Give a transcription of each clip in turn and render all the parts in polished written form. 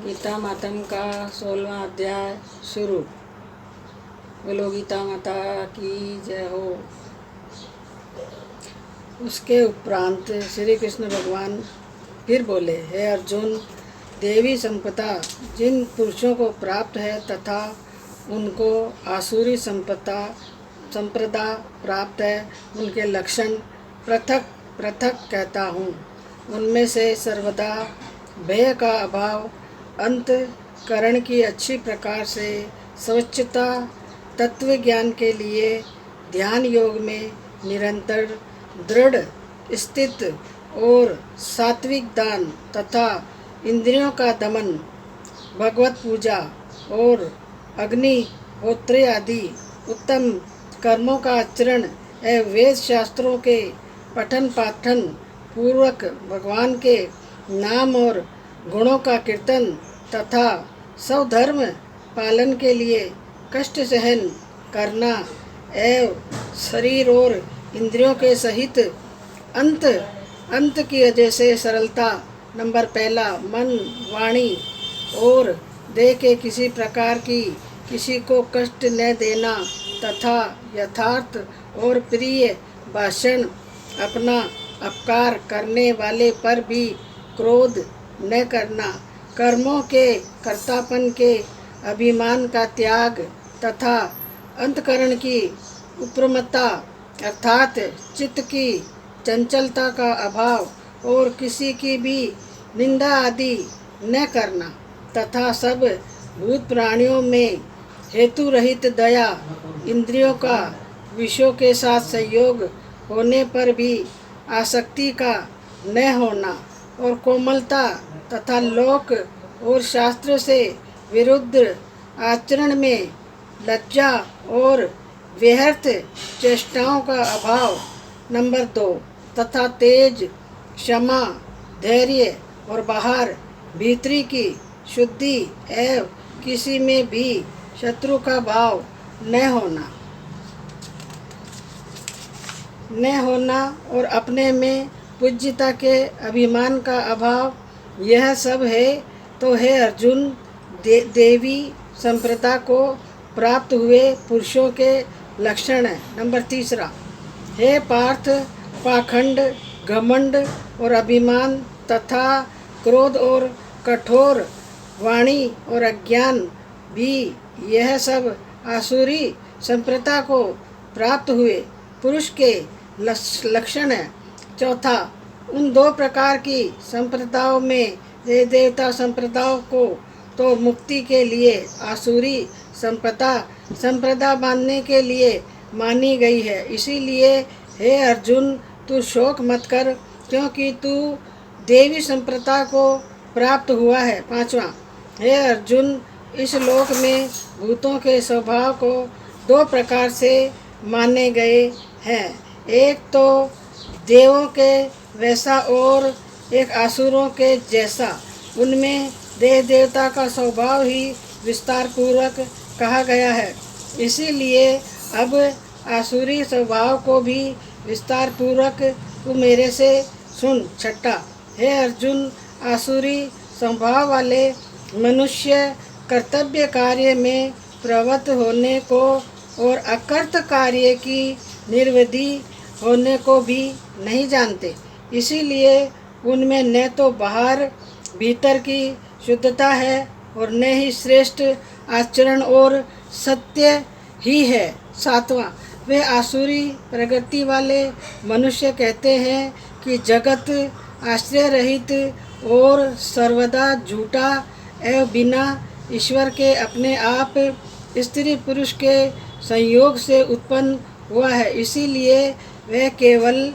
गीता मातम का 16वां अध्याय शुरू। बोलो गीता माता की जय हो। उसके उपरांत श्री कृष्ण भगवान फिर बोले, हे अर्जुन, देवी संपदा जिन पुरुषों को प्राप्त है तथा उनको आसुरी संप्रदा प्राप्त है, उनके लक्षण पृथक पृथक कहता हूँ। उनमें से सर्वदा भय का अभाव, अंतःकरण की अच्छी प्रकार से स्वच्छता, तत्व ज्ञान के लिए ध्यान योग में निरंतर दृढ़ स्थित और सात्विक दान तथा इंद्रियों का दमन, भगवत पूजा और अग्निहोत्र आदि उत्तम कर्मों का आचरण एवं वेद शास्त्रों के पठन पाठन पूर्वक भगवान के नाम और गुणों का कीर्तन तथा स्वधर्म पालन के लिए कष्ट सहन करना एवं शरीर और इंद्रियों के सहित अंत की वजह से सरलता, नंबर पहला, मन, वाणी और देह के किसी प्रकार की किसी को कष्ट न देना तथा यथार्थ और प्रिय भाषण, अपना अपकार करने वाले पर भी क्रोध न करना, कर्मों के कर्तापन के अभिमान का त्याग तथा अंतःकरण की उपरमता अर्थात चित्त की चंचलता का अभाव और किसी की भी निंदा आदि न करना तथा सब भूत प्राणियों में हेतु रहित दया, इंद्रियों का विषयों के साथ संयोग होने पर भी आसक्ति का न होना और कोमलता तथा लोक और शास्त्र से विरुद्ध आचरण में लज्जा और व्यर्थ चेष्टाओं का अभाव, नंबर 2, तथा तेज, क्षमा, धैर्य और बाहर भीतरी की शुद्धि एवं किसी में भी शत्रु का भाव न होना और अपने में पूज्यता के अभिमान का अभाव, यह सब है तो हे अर्जुन, देवी संप्रदा को प्राप्त हुए पुरुषों के लक्षण है। नंबर 3, हे पार्थ, पाखंड, घमंड और अभिमान तथा क्रोध और कठोर वाणी और अज्ञान भी यह सब आसुरी संप्रदा को प्राप्त हुए पुरुष के लक्षण है। चौथा, उन 2 प्रकार की संप्रदायों में देवता संप्रदायों को तो मुक्ति के लिए आसुरी संप्रदा मानने के लिए मानी गई है। इसीलिए हे अर्जुन, तू शोक मत कर, क्योंकि तू देवी संप्रदा को प्राप्त हुआ है। 5वां, हे अर्जुन, इस लोक में भूतों के स्वभाव को 2 प्रकार से माने गए हैं, एक तो देवों के वैसा और एक असुरों के जैसा। उनमें देव देवता का स्वभाव ही विस्तार पूर्वक कहा गया है, इसीलिए अब आसुरी स्वभाव को भी विस्तार पूर्वक तू मेरे से सुन। 6, हे अर्जुन, आसुरी स्वभाव वाले मनुष्य कर्तव्य कार्य में प्रवृत्त होने को और अकर्त कार्य की निर्विधि होने को भी नहीं जानते, इसीलिए उनमें न तो बाहर भीतर की शुद्धता है और न ही श्रेष्ठ आचरण और सत्य ही है। 7वां, वे आसुरी प्रकृति वाले मनुष्य कहते हैं कि जगत आश्रय रहित और सर्वदा झूठा एवं बिना ईश्वर के अपने आप स्त्री पुरुष के संयोग से उत्पन्न हुआ है, इसीलिए वह केवल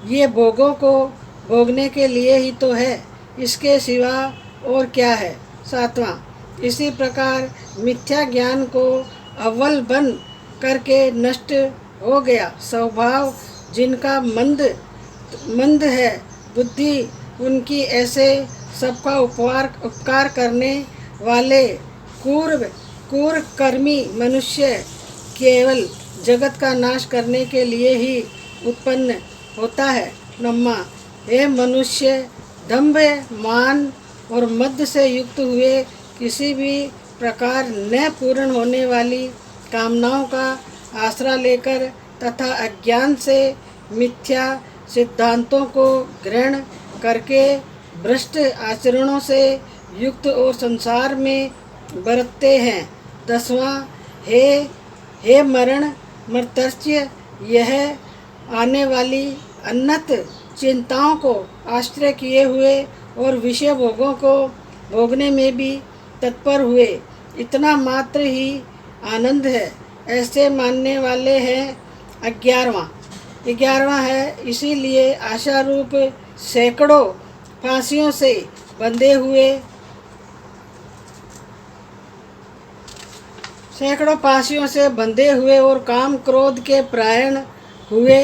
ये भोगों को भोगने के लिए ही तो है, इसके सिवा और क्या है। 7वां, इसी प्रकार मिथ्या ज्ञान को अव्वल बन करके नष्ट हो गया स्वभाव जिनका मंद है बुद्धि, उनकी ऐसे सबका उपकार करने वाले क्रूर कर्मी मनुष्य केवल जगत का नाश करने के लिए ही उत्पन्न होता है। 9वां, हे मनुष्य, दंभ, मान और मद से युक्त हुए किसी भी प्रकार न पूर्ण होने वाली कामनाओं का आसरा लेकर तथा अज्ञान से मिथ्या सिद्धांतों को ग्रहण करके भ्रष्ट आचरणों से युक्त और संसार में बरतते हैं। 10वां, हे मरण मर्त्य, यह आने वाली अनंत चिंताओं को आश्रय किए हुए और विषय भोगों को भोगने में भी तत्पर हुए इतना मात्र ही आनंद है, ऐसे मानने वाले हैं। 11वां है, इसीलिए आशा रूप सैकड़ों फांसियों से बंधे हुए और काम क्रोध के परायण हुए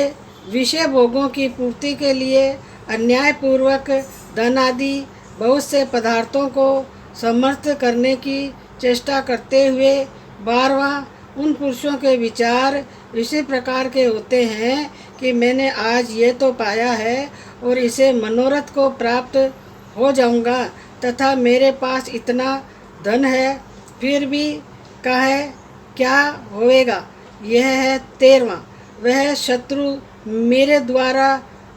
विषय भोगों की पूर्ति के लिए अन्यायपूर्वक धन आदि बहुत से पदार्थों को समर्थ करने की चेष्टा करते हुए 12वां, उन पुरुषों के विचार इसी प्रकार के होते हैं कि मैंने आज ये तो पाया है और इसे मनोरथ को प्राप्त हो जाऊंगा तथा मेरे पास इतना धन है, फिर भी काहे क्या होएगा। यह है 13वां, वह शत्रु मेरे द्वारा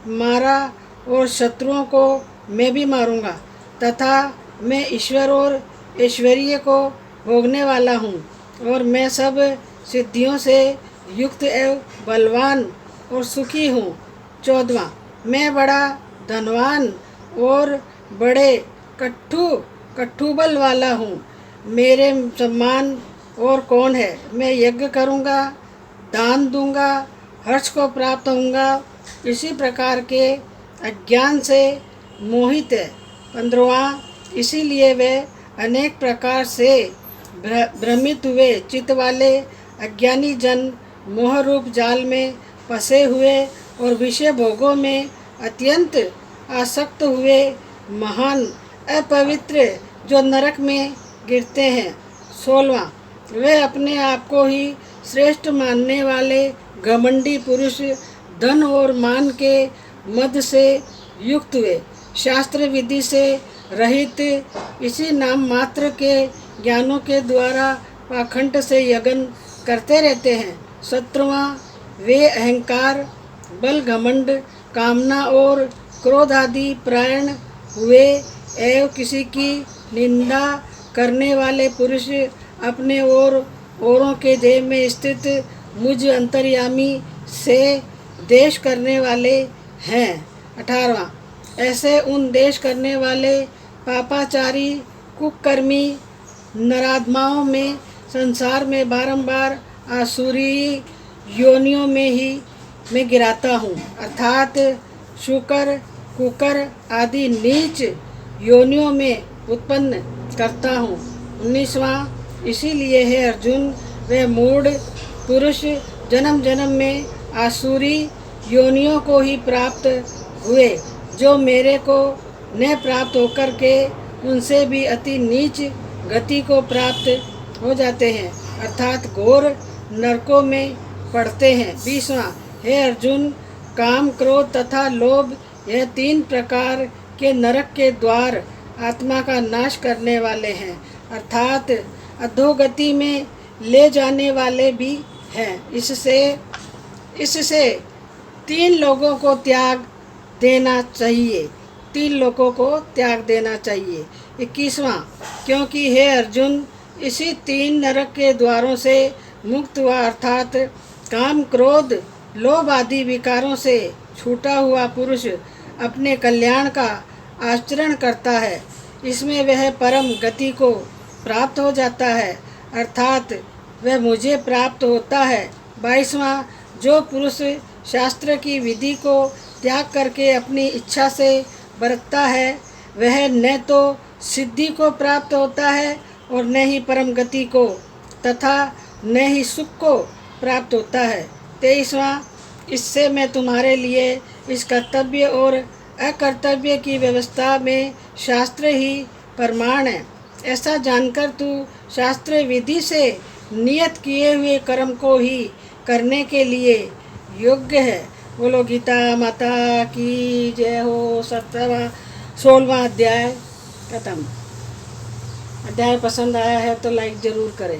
मारा और शत्रुओं को मैं भी मारूंगा तथा मैं ईश्वर और ऐश्वर्य को भोगने वाला हूँ और मैं सब सिद्धियों से युक्त एवं बलवान और सुखी हूँ। 14वां, मैं बड़ा धनवान और बड़े कट्टू बल वाला हूँ, मेरे सम्मान और कौन है। मैं यज्ञ करूँगा, दान दूंगा, हर्ष को प्राप्त होऊंगा, इसी प्रकार के अज्ञान से मोहित है। 15वां, इसीलिए वे अनेक प्रकार से भ्रमित हुए चित्त वाले अज्ञानी जन मोह रूप जाल में फंसे हुए और विषय भोगों में अत्यंत आसक्त हुए महान अपवित्र जो नरक में गिरते हैं। 16वां, वे अपने आप को ही श्रेष्ठ मानने वाले घमंडी पुरुष धन और मान के मद से युक्त हुए शास्त्र विधि से रहित इसी नाम मात्र के ज्ञानों के द्वारा पाखंड से यज्ञ करते रहते हैं। 17वां, वे अहंकार बल घमंड कामना और क्रोध आदि परायण हुए एवं किसी की निंदा करने वाले पुरुष अपने और औरों के देह में स्थित मुझ अंतर्यामी से देश करने वाले हैं। 18वां, ऐसे उन देश करने वाले पापाचारी कुकर्मी नरात्माओं में संसार में बारंबार आसुरी योनियों में गिराता हूँ, अर्थात शुकर कुकर आदि नीच योनियों में उत्पन्न करता हूँ। 19वां, इसीलिए है अर्जुन, वे मूढ़ पुरुष जन्म जन्म में आसुरी योनियों को ही प्राप्त हुए जो मेरे को न प्राप्त होकर के उनसे भी अति नीच गति को प्राप्त हो जाते हैं, अर्थात घोर नरकों में पड़ते हैं। 20वां, हे अर्जुन, काम क्रोध तथा लोभ यह 3 प्रकार के नरक के द्वार आत्मा का नाश करने वाले हैं, अर्थात अधोगति में ले जाने वाले भी हैं। इससे 3 लोगों को त्याग देना चाहिए। 3 लोगों को त्याग देना चाहिए। 21वां, क्योंकि हे अर्जुन, इसी 3 नरक के द्वारों से मुक्त हुआ अर्थात काम क्रोध लोभ आदि विकारों से छूटा हुआ पुरुष अपने कल्याण का आचरण करता है, इसमें वह परम गति को प्राप्त हो जाता है, अर्थात वह मुझे प्राप्त होता है। 22वां, जो पुरुष शास्त्र की विधि को त्याग करके अपनी इच्छा से बरतता है वह न तो सिद्धि को प्राप्त होता है और न ही परम गति को तथा न ही सुख को प्राप्त होता है। 23वां, इससे मैं तुम्हारे लिए इस कर्तव्य और अकर्तव्य की व्यवस्था में शास्त्र ही प्रमाण है, ऐसा जानकर तू शास्त्र विधि से नियत किए हुए कर्म को ही करने के लिए योग्य है। बोलो गीता माता की जय हो। 16वां अध्याय खत्म। अध्याय पसंद आया है तो लाइक ज़रूर करें।